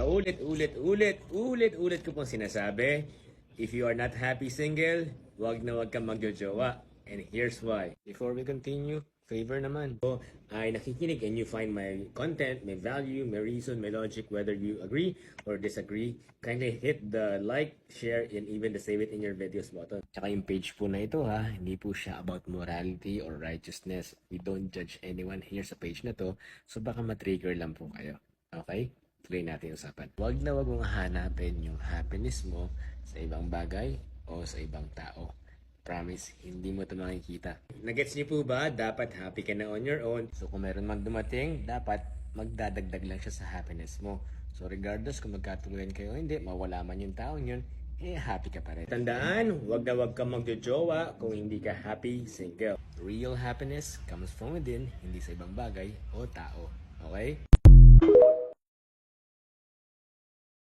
Paulit-ulit ko pong sinasabi, if you are not happy single, wag na wag kang magjojowa. And here's why. Before we continue, favor naman. So, ay nakikinig and you find my content, may value, may reason, may logic, whether you agree or disagree, kindly hit the like, share, and even the save it in your videos button. Tsaka yung page po na ito ha, hindi po siya about morality or righteousness. We don't judge anyone here sa page na to, so baka matrigger lang po kayo. Okay? Tuloy natin yung usapan. Huwag na huwag mong hanapin yung happiness mo sa ibang bagay o sa ibang tao. Promise, hindi mo ito makikita. Nagets niyo po ba? Dapat happy ka na on your own. So kung meron mang dumating, dapat magdadagdag lang siya sa happiness mo. So regardless kung magkatuluyan kayo o hindi, mawala man yung taong yun, happy ka pa rin. Tandaan, huwag na huwag kang magjojowa kung hindi ka happy single. Real happiness comes from within, hindi sa ibang bagay o tao. Okay?